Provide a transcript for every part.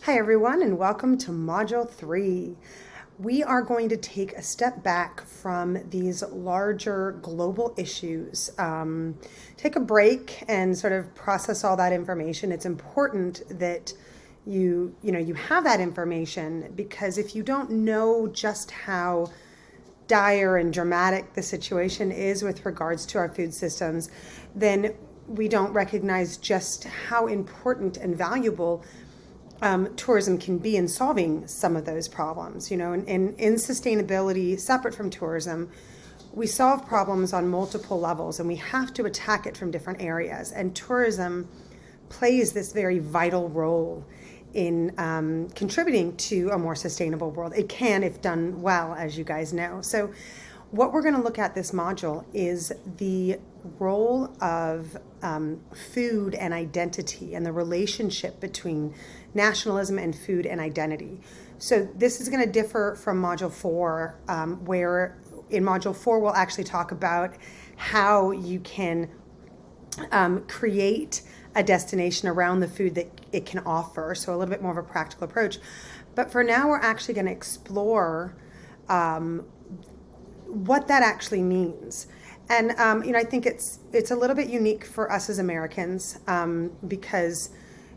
Hi, everyone, and welcome to Module 3. We are going to take a step back from these larger global issues, take a break and sort of process all that information. It's important that you have that information, because if you don't know just how dire and dramatic the situation is with regards to our food systems, then we don't recognize just how important and valuable tourism can be in solving some of those problems. And in sustainability, separate from tourism, we solve problems on multiple levels, and we have to attack it from different areas. And tourism plays this very vital role in contributing to a more sustainable world. It can, if done well, as you guys know. So what we're going to look at this module is the role of food and identity, and the relationship between nationalism and food and identity. So this is going to differ from Module 4, where in Module 4 we'll actually talk about how you can create a destination around the food that it can offer, so a little bit more of a practical approach. But for now, we're actually going to explore what that actually means. And I think it's a little bit unique for us as Americans, because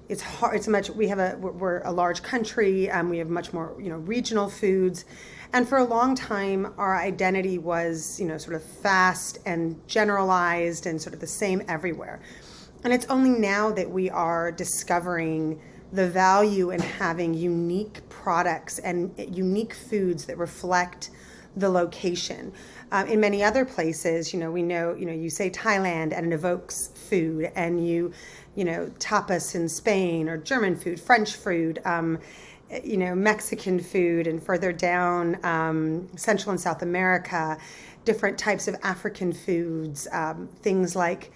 it's hard. We're a large country. We have much more regional foods, and for a long time our identity was sort of fast and generalized and sort of the same everywhere. And it's only now that we are discovering the value in having unique products and unique foods that reflect the location. In many other places, we know, you say Thailand and it evokes food, and tapas in Spain, or German food, French food, Mexican food, and further down, Central and South America, different types of African foods, things like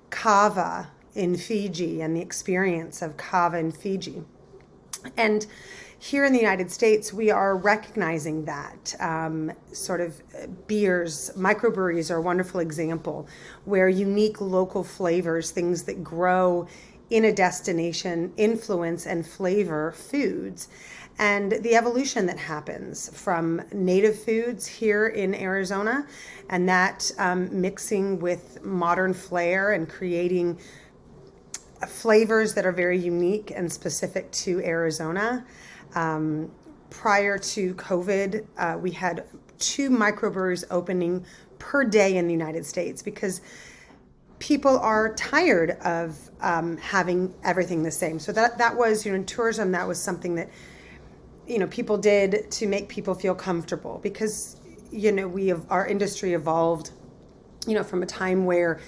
kava in Fiji and the experience of kava in Fiji. And here in the United States, we are recognizing that sort of beers, microbreweries are a wonderful example, where unique local flavors, things that grow in a destination, influence and flavor foods. And the evolution that happens from native foods here in Arizona, and that mixing with modern flair and creating flavors that are very unique and specific to Arizona. Prior to COVID, we had 2 microbreweries opening per day in the United States, because people are tired of having everything the same. So that was, in tourism, that was something that, people did to make people feel comfortable, because, our industry evolved, from a time where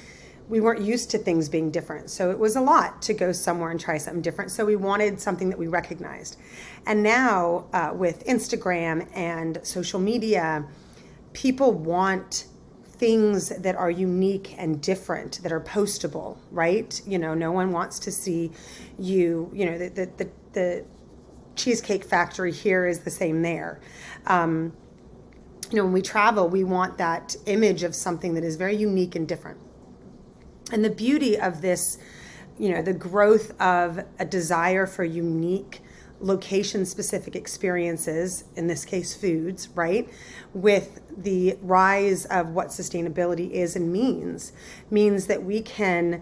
we weren't used to things being different. So it was a lot to go somewhere and try something different. So we wanted something that we recognized. And now with Instagram and social media, people want things that are unique and different, that are postable, right? No one wants to see the Cheesecake Factory here is the same there. When we travel, we want that image of something that is very unique and different. And the beauty of this, the growth of a desire for unique location-specific experiences, in this case foods, right, with the rise of what sustainability is and means that we can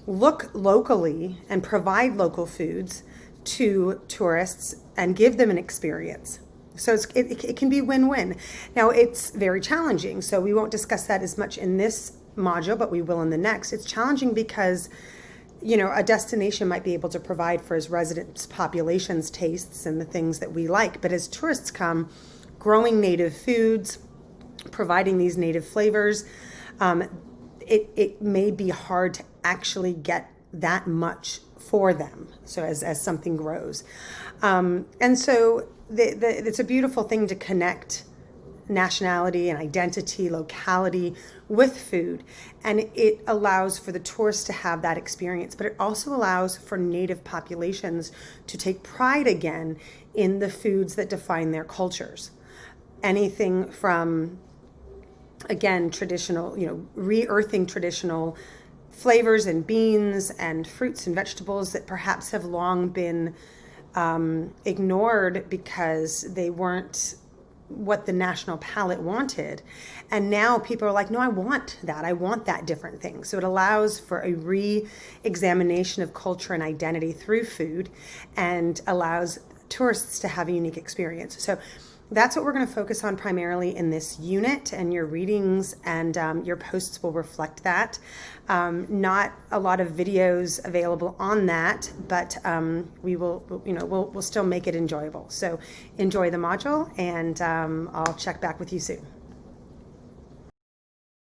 look locally and provide local foods to tourists and give them an experience. So it can be win-win. Now, it's very challenging, so we won't discuss that as much in this module, but we will in the next. It's challenging because, a destination might be able to provide for its residents' population's tastes and the things that we like. But as tourists come, growing native foods, providing these native flavors, it may be hard to actually get that much for them. So as something grows. And so it's a beautiful thing to connect nationality and identity, locality with food. And it allows for the tourists to have that experience, but it also allows for native populations to take pride again in the foods that define their cultures. Anything from, again, traditional, re-earthing traditional flavors and beans and fruits and vegetables that perhaps have long been ignored because they weren't what the national palate wanted. And now people are like, no, I want that different thing. So it allows for a re-examination of culture and identity through food, and allows tourists to have a unique experience. So that's what we're going to focus on primarily in this unit, and your readings and your posts will reflect that. Not a lot of videos available on that, but we'll still make it enjoyable. So enjoy the module, and I'll check back with you soon.